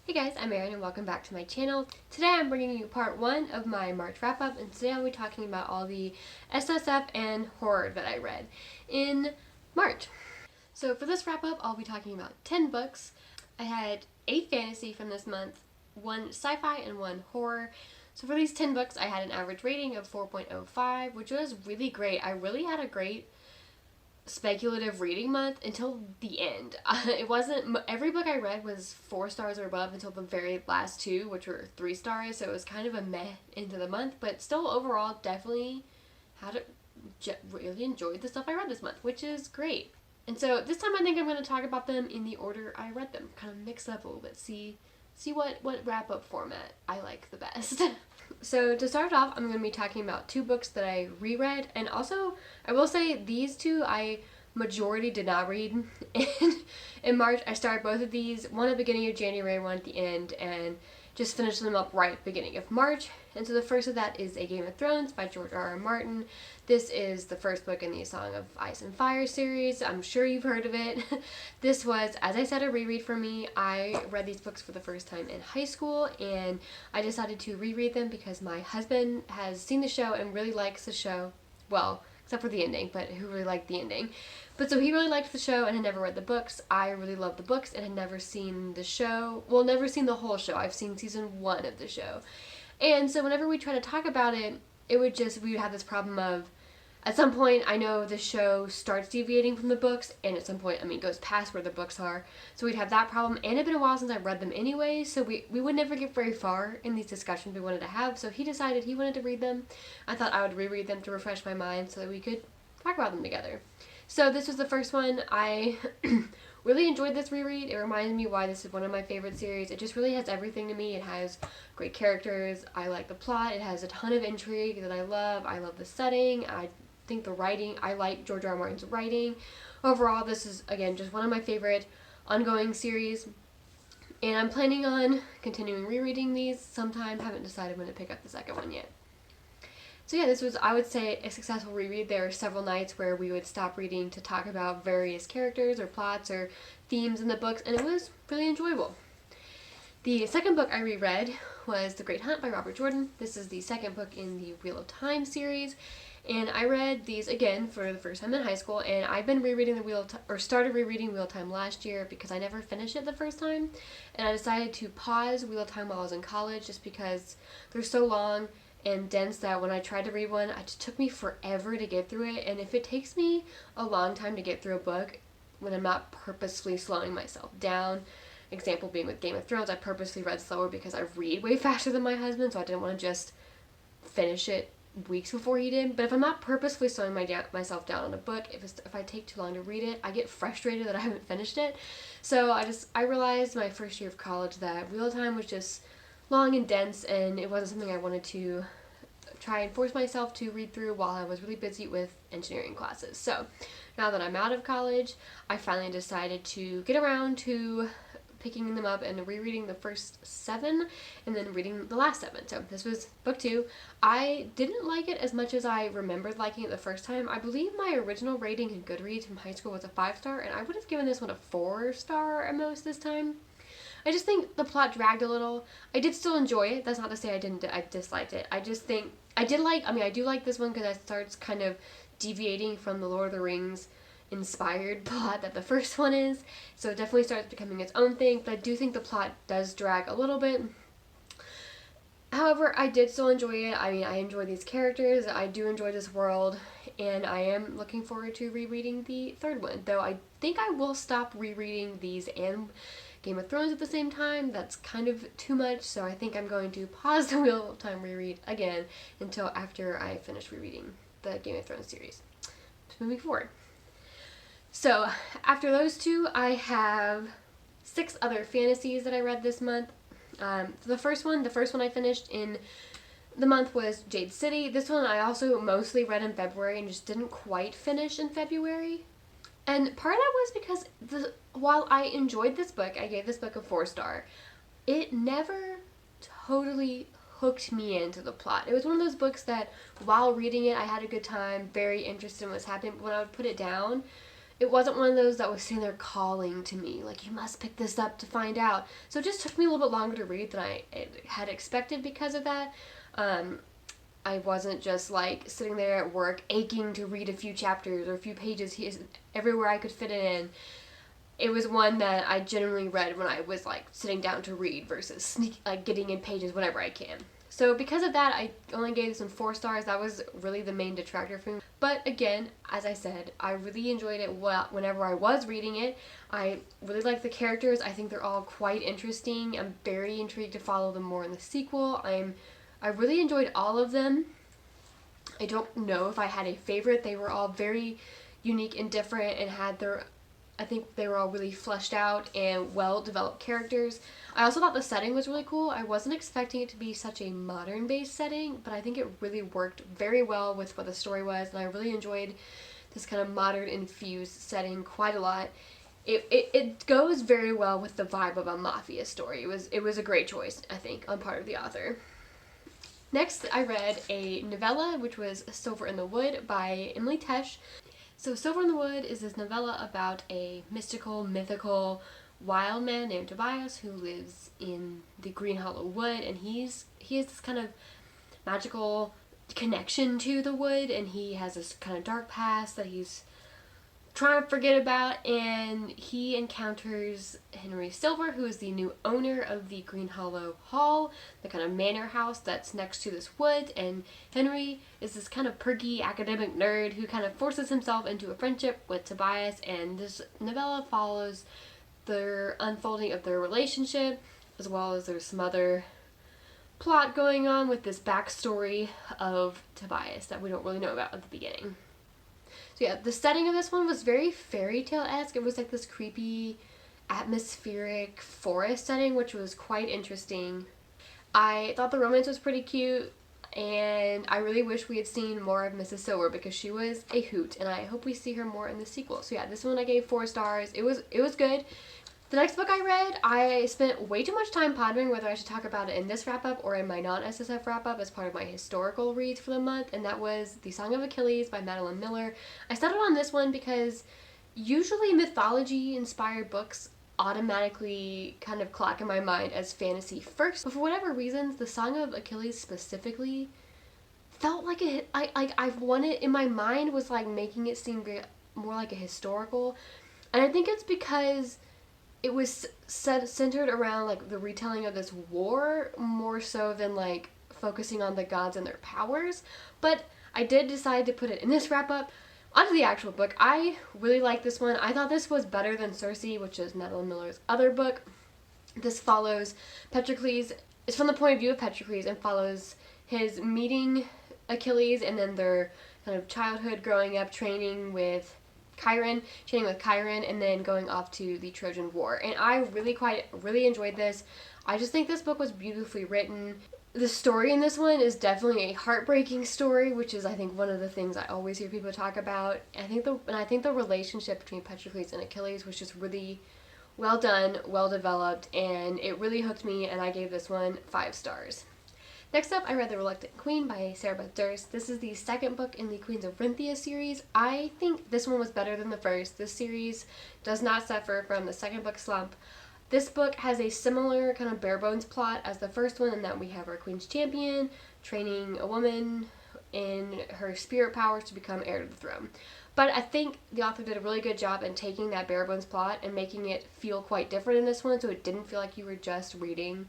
Hey guys, I'm Erin and welcome back to my channel. Today I'm bringing you part 1 of my March wrap up, and today I'll be talking about all the SSF and horror that I read in March. So for this wrap up, I'll be talking about 10 books. I had 8 fantasy from this month, 1 sci-fi and 1 horror. So for these 10 books, I had an average rating of 4.05, which was really great. I really had a great speculative reading month until the end. It wasn't, every book I read was 4 stars or above until the very last 2, which were 3 stars, so it was kind of a meh into the month, but still overall definitely really enjoyed the stuff I read this month, which is great. And so this time I think I'm going to talk about them in the order I read them, kind of mix it up a little bit, see what wrap up format I like the best. So to start off, I'm going to be talking about 2 books that I reread, and also I will say these 2 I majority did not read in March. I started both of these, one at the beginning of January, one at the end, and just finished them up right at the beginning of March. And so the first of that is A Game of Thrones by George R.R. Martin. This is the first book in the Song of Ice and Fire series. I'm sure you've heard of it. This was, as I said, a reread for me. I read these books for the first time in high school, and I decided to reread them because my husband has seen the show and really likes the show. Well, except for the ending, but who really liked the ending. But so he really liked the show and had never read the books. I really loved the books and had never seen the show. Well, never seen the whole show. I've seen season 1 of the show. And so whenever we try to talk about it, we would have this problem of, at some point, I know the show starts deviating from the books, and at some point, goes past where the books are. So we'd have that problem, and it had been a while since I read them anyway, so we would never get very far in these discussions we wanted to have, so he decided he wanted to read them. I thought I would reread them to refresh my mind so that we could talk about them together. So this was the first one. I really enjoyed this reread. It reminded me why this is one of my favorite series. It just really has everything to me. It has great characters. I like the plot. It has a ton of intrigue that I love. I love the setting. I think the writing, I like George R. R. Martin's writing. Overall, this is, again, just one of my favorite ongoing series. And I'm planning on continuing rereading these sometime. Haven't decided when to pick up the second one yet. So yeah, this was, I would say, a successful reread. There were several nights where we would stop reading to talk about various characters or plots or themes in the books, and it was really enjoyable. The second book I reread was The Great Hunt by Robert Jordan. This is the second book in the Wheel of Time series, and I read these again for the first time in high school, and I've been rereading started rereading Wheel of Time last year because I never finished it the first time, and I decided to pause Wheel of Time while I was in college just because they're so long and dense that when I tried to read one, it just took me forever to get through it. And if it takes me a long time to get through a book when I'm not purposefully slowing myself down, example being with Game of Thrones, I purposely read slower because I read way faster than my husband, so I didn't want to just finish it weeks before he did. But if I'm not purposefully slowing myself down on a book, if I take too long to read it, I get frustrated that I haven't finished it. So I realized my first year of college that Wheel of Time was just long and dense, and it wasn't something I wanted to try and force myself to read through while I was really busy with engineering classes. So now that I'm out of college, I finally decided to get around to picking them up and rereading the first 7 and then reading the last 7. So this was book 2. I didn't like it as much as I remembered liking it the first time. I believe my original rating in Goodreads from high school was a 5-star, and I would have given this one a 4-star at most this time. I just think the plot dragged a little. I did still enjoy it. That's not to say I disliked it. I just think I do like this one because it starts kind of deviating from the Lord of the Rings inspired plot that the first one is. So it definitely starts becoming its own thing, but I do think the plot does drag a little bit. However, I did still enjoy it. I enjoy these characters. I do enjoy this world, and I am looking forward to rereading the third one. Though I think I will stop rereading these and Game of Thrones at the same time. That's kind of too much, so I think I'm going to pause the Wheel of Time reread again until after I finish rereading the Game of Thrones series. Moving forward. So after those 2, I have 6 other fantasies that I read this month. The first one I finished in the month was Jade City. This one I also mostly read in February and just didn't quite finish in February. And part of that was because while I enjoyed this book, I gave this book a 4-star, it never totally hooked me into the plot. It was one of those books that while reading it, I had a good time, very interested in what's happening, but when I would put it down, it wasn't one of those that was sitting there calling to me, like, you must pick this up to find out. So it just took me a little bit longer to read than I had expected because of that. I wasn't just like sitting there at work aching to read a few chapters or a few pages everywhere I could fit it in. It was one that I generally read when I was like sitting down to read versus getting in pages whenever I can. So because of that, I only gave this one 4 stars. That was really the main detractor for me. But again, as I said, I really enjoyed it whenever I was reading it. I really like the characters. I think they're all quite interesting. I'm very intrigued to follow them more in the sequel. I really enjoyed all of them. I don't know if I had a favorite. They were all very unique and different and had I think they were all really fleshed out and well-developed characters. I also thought the setting was really cool. I wasn't expecting it to be such a modern-based setting, but I think it really worked very well with what the story was, and I really enjoyed this kind of modern-infused setting quite a lot. It goes very well with the vibe of a mafia story. It was a great choice, I think, on part of the author. Next, I read a novella, which was Silver in the Wood by Emily Tesh. So Silver in the Wood is this novella about a mystical, mythical, wild man named Tobias who lives in the Green Hollow Wood, and he has this kind of magical connection to the wood, and he has this kind of dark past that he's trying to forget about, and he encounters Henry Silver, who is the new owner of the Green Hollow Hall, the kind of manor house that's next to this wood, and Henry is this kind of perky academic nerd who kind of forces himself into a friendship with Tobias, and this novella follows the unfolding of their relationship, as well as there's some other plot going on with this backstory of Tobias that we don't really know about at the beginning. So yeah, the setting of this one was very fairy tale-esque. It was like this creepy, atmospheric forest setting, which was quite interesting. I thought the romance was pretty cute, and I really wish we had seen more of Mrs. Silver because she was a hoot, and I hope we see her more in the sequel. So yeah, this one I gave 4 stars. It was good. The next book I read, I spent way too much time pondering whether I should talk about it in this wrap-up or in my non-SSF wrap-up as part of my historical reads for the month, and that was The Song of Achilles by Madeline Miller. I settled on this one because usually mythology-inspired books automatically kind of clock in my mind as fantasy first, but for whatever reasons, The Song of Achilles specifically felt like I wanted, in my mind, was like making it seem more like a historical, and I think it's because it was centered around like the retelling of this war more so than like focusing on the gods and their powers. But I did decide to put it in this wrap up. Onto the actual book. I really like this one. I thought this was better than Circe, which is Madeline Miller's other book. This follows Patroclus. It's from the point of view of Patroclus and follows his meeting Achilles and then their kind of childhood growing up, training with Chiron, and then going off to the Trojan War. And I really enjoyed this. I just think this book was beautifully written. The story in this one is definitely a heartbreaking story, which is I think one of the things I always hear people talk about. I think the relationship between Patroclus and Achilles was just really well done, well developed, and it really hooked me, and I gave this one 5 stars. Next up, I read TheReluctant Queen by Beth Durst. This is the second book in the Queens of Rinthia series. I think this one was better than the first. This series does not suffer from the second book slump. This book has a similar kind of bare bones plot as the first one in that we have our Queen's Champion training a woman in her spirit powers to become heir to the throne. But I think the author did a really good job in taking that bare bones plot and making it feel quite different in this one, so it didn't feel like you were just reading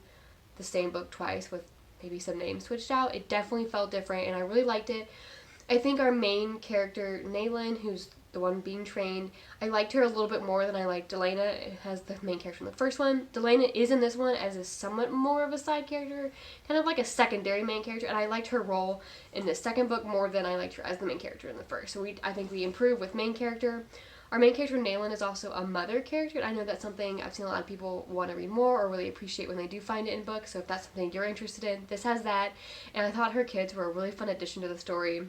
the same book twice with maybe some names switched out. It definitely felt different, and I really liked it. I think our main character, Madeline, who's the one being trained, I liked her a little bit more than I liked Delena as the main character in the first one. Delena is in this one as a somewhat more of a side character, kind of like a secondary main character, and I liked her role in the second book more than I liked her as the main character in the first. So I think we improved with main character. Our main character, Madeline, is also a mother character, and I know that's something I've seen a lot of people want to read more or really appreciate when they do find it in books, so if that's something you're interested in, this has that, and I thought her kids were a really fun addition to the story.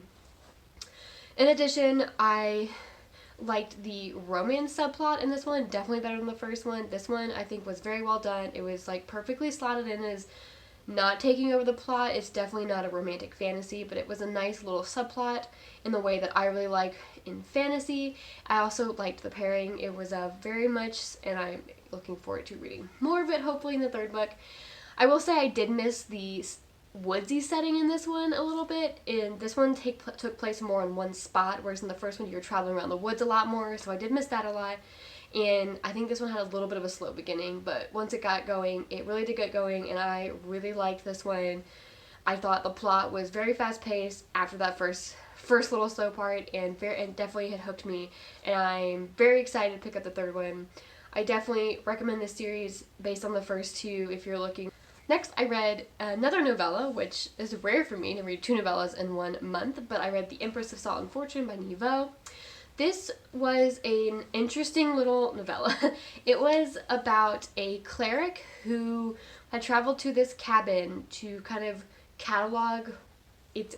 In addition, I liked the romance subplot in this one, definitely better than the first one. This one I think was very well done. It was like perfectly slotted in as not taking over the plot. It's definitely not a romantic fantasy, but it was a nice little subplot in the way that I really like in fantasy. I also liked the pairing. It was very much, and I'm looking forward to reading more of it, hopefully in the third book. I will say I did miss the woodsy setting in this one a little bit. In this one took place more in one spot, whereas in the first one you were traveling around the woods a lot more, so I did miss that a lot. And I think this one had a little bit of a slow beginning, but once it got going, it really did get going, and I really liked this one. I thought the plot was very fast paced after that first little slow part, and definitely had hooked me, and I'm very excited to pick up the third one. I definitely recommend this series based on the first two if you're looking. Next, I read another novella, which is rare for me to read 2 novellas in 1 month, but I read The Empress of Salt and Fortune by Nghi. This was an interesting little novella. It was about a cleric who had traveled to this cabin to kind of catalog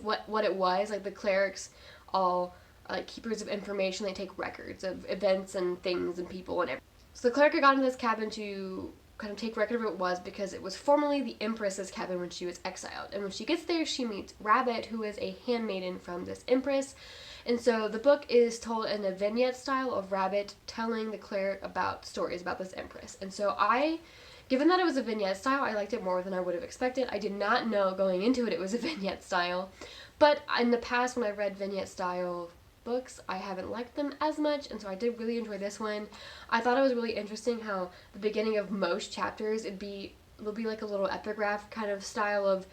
what it was. Like, the clerics all are like keepers of information. They take records of events and things and people and everything. So the cleric had gone to this cabin to kind of take record of what it was, because it was formerly the Empress's cabin when she was exiled. And when she gets there, she meets Rabbit, who is a handmaiden from this Empress. And so the book is told in a vignette style of Rabbit telling the cleric about stories about this Empress. And so given that it was a vignette style, I liked it more than I would have expected. I did not know going into it was a vignette style. But in the past, when I read vignette style books, I haven't liked them as much, and so I did really enjoy this one. I thought it was really interesting how the beginning of most chapters, it'll be like a little epigraph kind of style of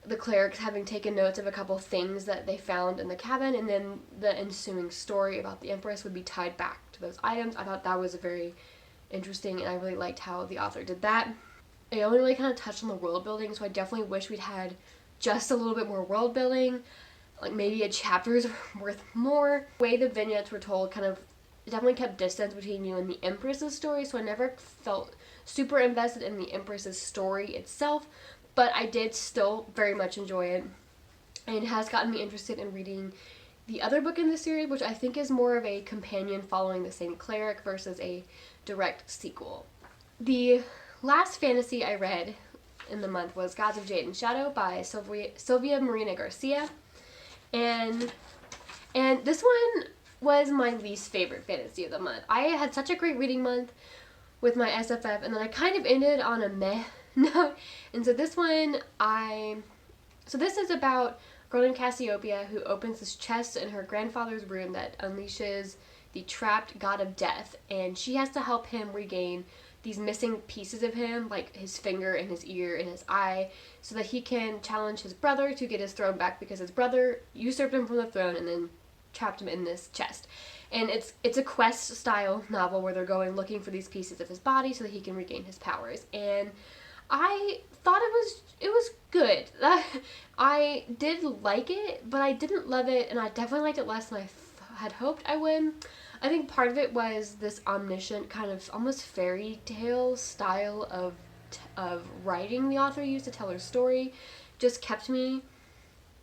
the clerics having taken notes of a couple things that they found in the cabin, and then the ensuing story about the Empress would be tied back to those items. I thought that was very interesting, and I really liked how the author did that. It only really kind of touched on the world building, so I definitely wish we'd had just a little bit more world building, like maybe a chapter's worth more. The way the vignettes were told kind of definitely kept distance between you and the Empress's story, so I never felt super invested in the Empress's story itself, but I did still very much enjoy it, and it has gotten me interested in reading the other book in the series, which I think is more of a companion following the same cleric versus a direct sequel. The last fantasy I read in the month was Gods of Jade and Shadow by Sylvia Moreno-Garcia. And this one was my least favorite fantasy of the month. I had such a great reading month with my SFF, and then I kind of ended on a meh note. And so this one, this is about a girl named Cassiopeia who opens this chest in her grandfather's room that unleashes the trapped god of death, and she has to help him regain these missing pieces of him, like his finger and his ear and his eye, so that he can challenge his brother to get his throne back, because his brother usurped him from the throne and then trapped him in this chest. And it's a quest style novel where they're going looking for these pieces of his body so that he can regain his powers. And I thought it was good. I did like it, but I didn't love it, and I definitely liked it less than I had hoped I would. I think part of it was this omniscient kind of almost fairy tale style of writing the author used to tell her story. It just kept me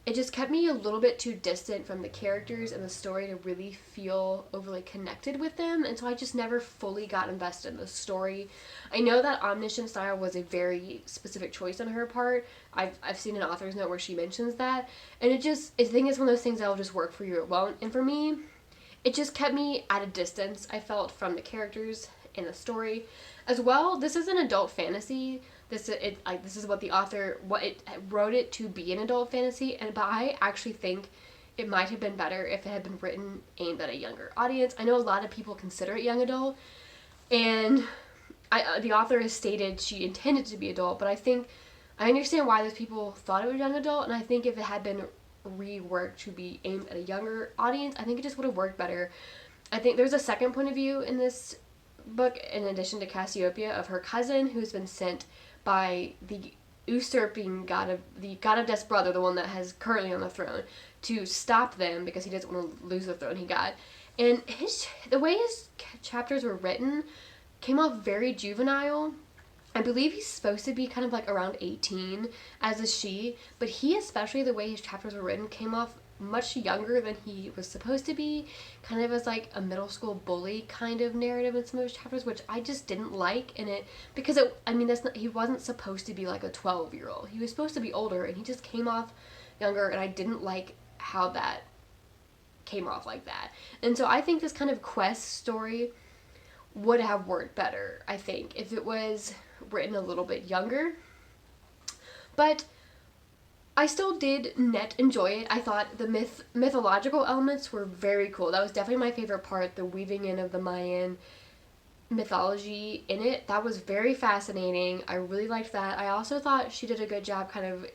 a little bit too distant from the characters and the story to really feel overly connected with them, and so I just never fully got invested in the story. I know that omniscient style was a very specific choice on her part. I've seen an author's note where she mentions that, and I think it's one of those things that will just work for you, it won't. And for me, it just kept me at a distance, I felt, from the characters and the story. As well, this is an adult fantasy. This is what the author wrote it to be, an adult fantasy, but I actually think it might have been better if it had been written aimed at a younger audience. I know a lot of people consider it young adult, and the author has stated she intended to be adult, but I understand why those people thought it was young adult, and I think if it had been reworked to be aimed at a younger audience, I think it just would have worked better. I think there's a second point of view in this book, in addition to Cassiopeia, of her cousin who's been sent by the usurping god of death's brother, the one that has currently on the throne, to stop them because he doesn't want to lose the throne he got. And the way his chapters were written came off very juvenile. I believe he's supposed to be kind of like around 18, as is she, but he, especially the way his chapters were written, came off much younger than he was supposed to be, kind of as like a middle school bully kind of narrative in some of his chapters, which I just didn't like. And it, because it, I mean, that's not, he wasn't supposed to be like a 12-year-old. He was supposed to be older, and he just came off younger, and I didn't like how that came off like that. And so I think this kind of quest story would have worked better, I think, if it was written a little bit younger. But I still did enjoy it. I thought the mythological elements were very cool. That was definitely my favorite part, the weaving in of the Mayan mythology in it. That was very fascinating. I really liked that. I also thought she did a good job kind of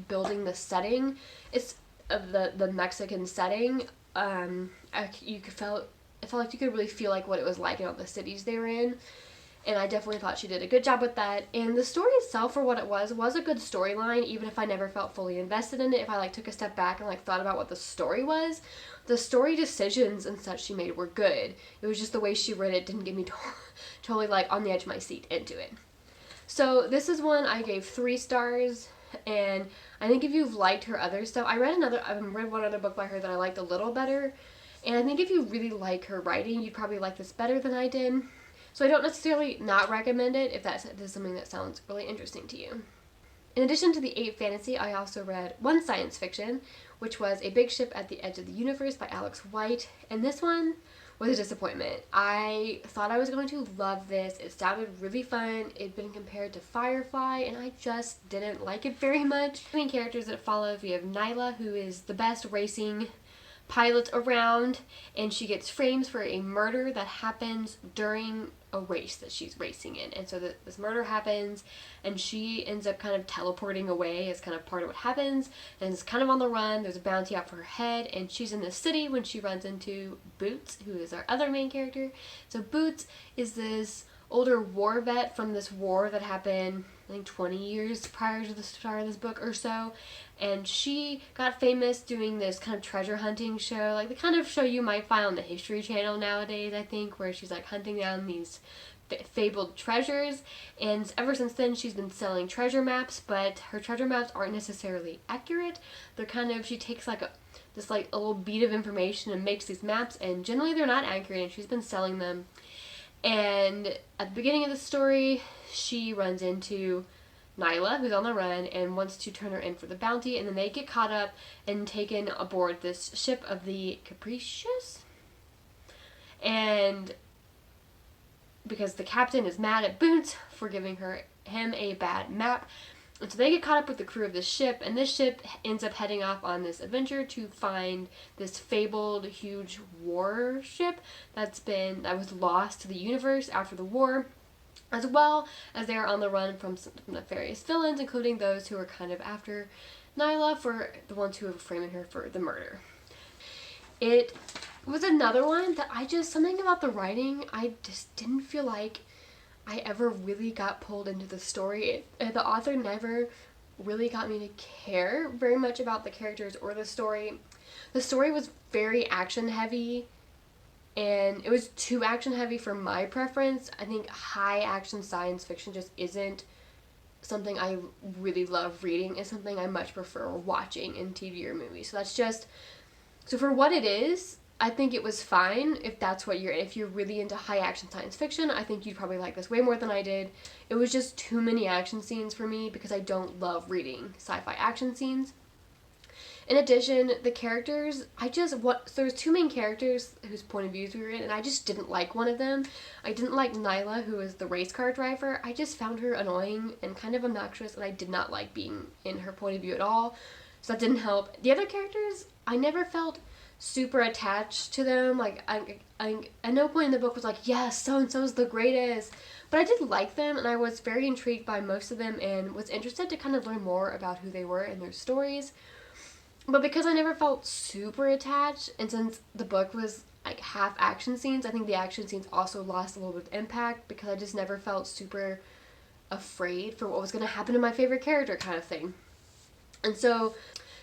building the setting. It's of the Mexican setting. It felt like you could really feel like what it was like in all the cities they were in. And I definitely thought she did a good job with that. And the story itself, for what it was a good storyline, even if I never felt fully invested in it. If I like took a step back and like thought about what the story was, the story decisions and such she made were good. It was just the way she wrote it didn't get me totally like on the edge of my seat into it. So this is one I gave 3 stars. And I think if you've liked her other stuff, I've read one other book by her that I liked a little better. And I think if you really like her writing, you'd probably like this better than I did. So I don't necessarily not recommend it if this is something that sounds really interesting to you. In addition to the 8 fantasy, I also read one science fiction, which was A Big Ship at the Edge of the Universe by Alex White. And this one was a disappointment. I thought I was going to love this. It sounded really fun. It'd been compared to Firefly, and I just didn't like it very much. The main characters that follow, we have Nyla, who is the best racing pilot around, and she gets framed for a murder that happens during a race that she's racing in. And so this murder happens, and she ends up kind of teleporting away as kind of part of what happens, and is kind of on the run. There's a bounty out for her head, and she's in the city when she runs into Boots, who is our other main character. So Boots is this older war vet from this war that happened, I think, 20 years prior to the start of this book or so. And she got famous doing this kind of treasure hunting show, like the kind of show you might find on the History Channel nowadays, I think, where she's like hunting down these fabled treasures. And ever since then, she's been selling treasure maps, but her treasure maps aren't necessarily accurate. They're kind of, she takes like a little bead of information and makes these maps, and generally they're not accurate, and she's been selling them. And at the beginning of the story, she runs into Nyla, who's on the run, and wants to turn her in for the bounty, and then they get caught up and taken aboard this ship of the Capricious. And because the captain is mad at Boots for giving him a bad map, and so they get caught up with the crew of this ship, and this ship ends up heading off on this adventure to find this fabled huge warship that was lost to the universe after the war, as well as they are on the run from some nefarious villains, including those who are kind of after Nyla, for the ones who are framing her for the murder. It was another one that something about the writing, I just didn't feel like I ever really got pulled into the story. The author never really got me to care very much about the characters or the story. The story was very action heavy, and it was too action heavy for my preference. I think high action science fiction just isn't something I really love reading. It's something I much prefer watching in TV or movies. So for what it is, I think it was fine if you're really into high action science fiction. I think you'd probably like this way more than I did. It was just too many action scenes for me because I don't love reading sci-fi action scenes. In addition, the characters, there's 2 main characters whose point of views we were in, and I just didn't like one of them. I didn't like Nyla, who is the race car driver. I just found her annoying and kind of obnoxious, and I did not like being in her point of view at all. So that didn't help. The other characters, I never felt super attached to them. Like, I at no point in the book was like, yes, so-and-so's the greatest. But I did like them, and I was very intrigued by most of them, and was interested to kind of learn more about who they were and their stories. But because I never felt super attached, and since the book was like half action scenes, I think the action scenes also lost a little bit of impact because I just never felt super afraid for what was going to happen to my favorite character kind of thing. And so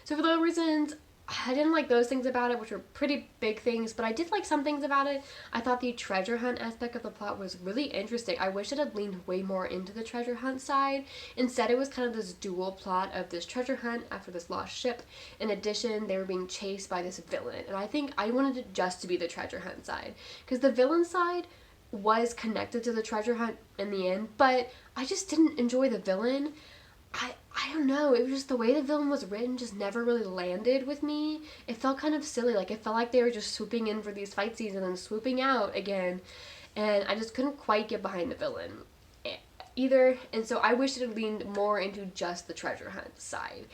for those reasons, I didn't like those things about it, which were pretty big things, but I did like some things about it. I thought the treasure hunt aspect of the plot was really interesting. I wish it had leaned way more into the treasure hunt side. Instead, it was kind of this dual plot of this treasure hunt after this lost ship. In addition, they were being chased by this villain, and I think I wanted it just to be the treasure hunt side, because the villain side was connected to the treasure hunt in the end, but I just didn't enjoy the villain. I don't know, it was just the way the villain was written just never really landed with me. It felt kind of silly, like it felt like they were just swooping in for these fight scenes and then swooping out again, and I just couldn't quite get behind the villain either, and so I wish it had leaned more into just the treasure hunt side.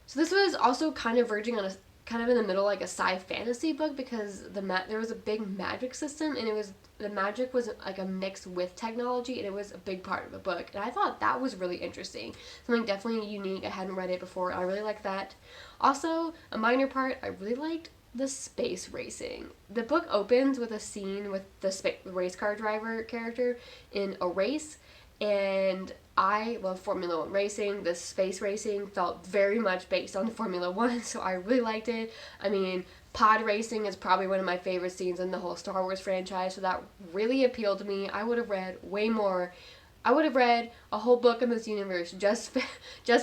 So this was also kind of verging on a kind of in the middle, like a sci-fantasy book, because there was a big magic system, and the magic was like a mix with technology, and it was a big part of the book, and I thought that was really interesting. Something definitely unique. I hadn't read it before. I really liked that. Also, a minor part, I really liked the space racing. The book opens with a scene with the race car driver character in a race, and I love Formula One racing. This space racing felt very much based on Formula One, so I really liked it. I mean, pod racing is probably one of my favorite scenes in the whole Star Wars franchise, so that really appealed to me. I would have read way more. I would have read a whole book in this universe just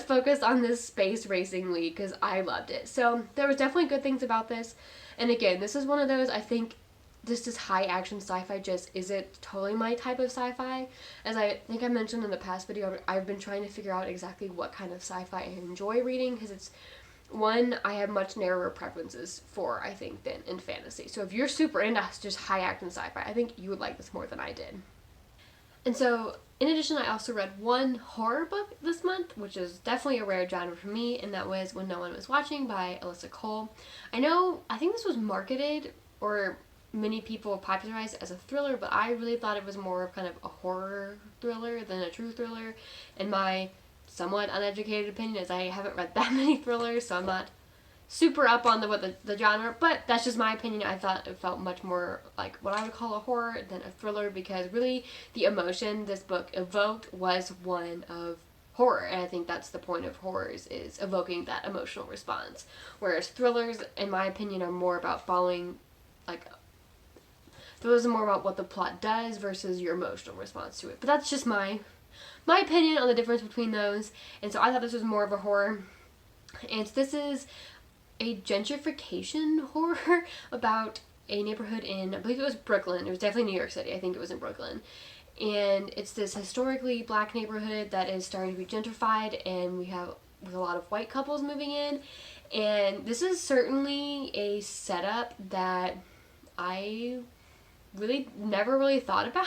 focused on this space racing league, because I loved it. So there was definitely good things about this. And again, this is one of those, I think, this high action sci-fi just isn't totally my type of sci-fi. As I think I mentioned in the past video, I've been trying to figure out exactly what kind of sci-fi I enjoy reading, because it's one I have much narrower preferences for, I think, than in fantasy. So if you're super into just high action sci-fi, I think you would like this more than I did. And so, in addition, I also read one horror book this month, which is definitely a rare genre for me, and that was When No One Was Watching by Alyssa Cole. I think this was marketed, or many people popularized it as a thriller, but I really thought it was more of kind of a horror thriller than a true thriller. In my somewhat uneducated opinion, as I haven't read that many thrillers, so I'm not super up on the genre, but that's just my opinion. I thought it felt much more like what I would call a horror than a thriller, because really the emotion this book evoked was one of horror, and I think that's the point of horrors, is evoking that emotional response, whereas thrillers, in my opinion, are more about following, like, thrillers are more about what the plot does versus your emotional response to it. But that's just my opinion on the difference between those, and so I thought this was more of a horror. And so this is a gentrification horror about a neighborhood in, I believe it was Brooklyn. It was definitely New York City. I think it was in Brooklyn. And it's this historically black neighborhood that is starting to be gentrified, and we have a lot of white couples moving in. And this is certainly a setup that I really never really thought about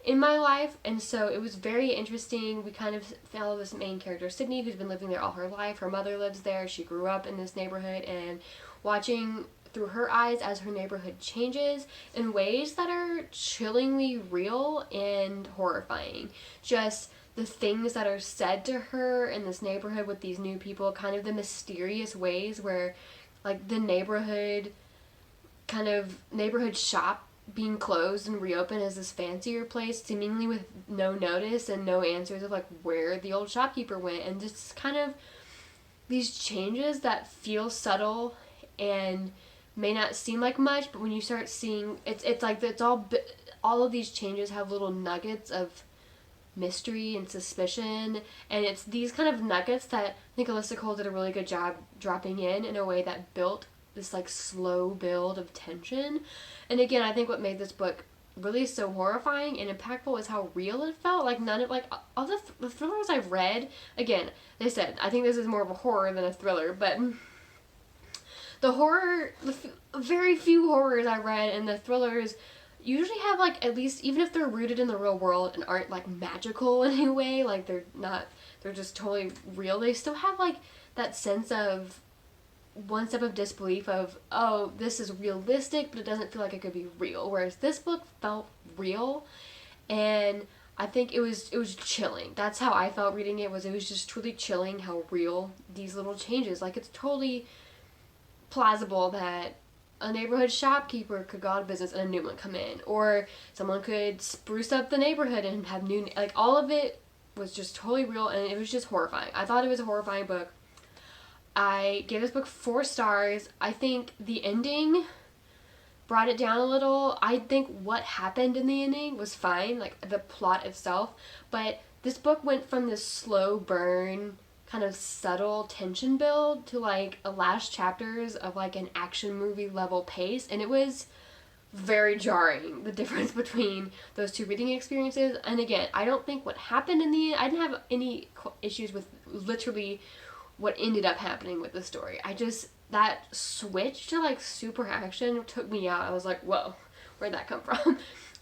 in my life, and so it was very interesting. We kind of follow this main character, Sydney, who's been living there all her life. Her mother lives there. She grew up in this neighborhood, and watching through her eyes as her neighborhood changes in ways that are chillingly real and horrifying. Just the things that are said to her in this neighborhood with these new people, kind of the mysterious ways where, like, the neighborhood shop being closed and reopened as this fancier place, seemingly with no notice and no answers of, like, where the old shopkeeper went, and just kind of these changes that feel subtle and may not seem like much, but when you start seeing, it's like it's all of these changes have little nuggets of mystery and suspicion, and it's these kind of nuggets that I think Alyssa Cole did a really good job dropping in a way that built this, like, slow build of tension. And again, I think what made this book really so horrifying and impactful was how real it felt. Like, none of, like, all the thrillers I've read, again, they said, I think this is more of a horror than a thriller, but very few horrors I read and the thrillers usually have, like, at least, even if they're rooted in the real world and aren't, like, magical in any way, like, they're just totally real, they still have, like, that sense of one step of disbelief of, oh, this is realistic, but it doesn't feel like it could be real. Whereas this book felt real, and I think it was chilling. That's how I felt reading it. It was just truly chilling how real these little changes. Like, it's totally plausible that a neighborhood shopkeeper could go out of business and a new one come in, or someone could spruce up the neighborhood and have new, like, all of it was just totally real, and it was just horrifying. I thought it was a horrifying book. I gave this book 4 stars. I think the ending brought it down a little. I think what happened in the ending was fine, like the plot itself, but this book went from this slow burn, kind of subtle tension build to like a last chapters of like an action movie level pace, and it was very jarring, the difference between those two reading experiences. And again, I don't think what happened in the end, I didn't have any issues with literally what ended up happening with the story. I just, that switch to like super action took me out. I was like, whoa, where'd that come from?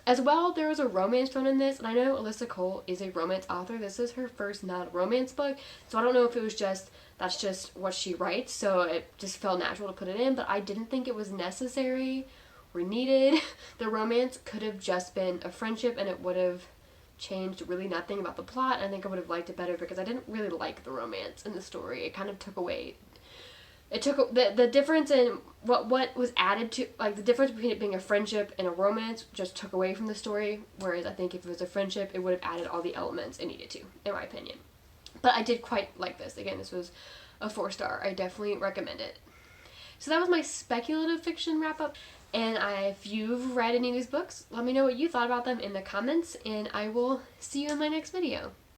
As well, there was a romance thrown in this, and I know Alyssa Cole is a romance author. This is her first non-romance book, so I don't know if it was just, that's just what she writes, so it just felt natural to put it in, but I didn't think it was necessary or needed. The romance could have just been a friendship, and it would have changed really nothing about the plot. I think I would have liked it better because I didn't really like the romance in the story. It kind of took away, it took the difference in what was added to, like the difference between it being a friendship and a romance just took away from the story, whereas I think if it was a friendship it would have added all the elements it needed to, in my opinion. But I did quite like this. Again, this was a 4-star. I definitely recommend it. So that was my speculative fiction wrap up. And if you've read any of these books, let me know what you thought about them in the comments, and I will see you in my next video.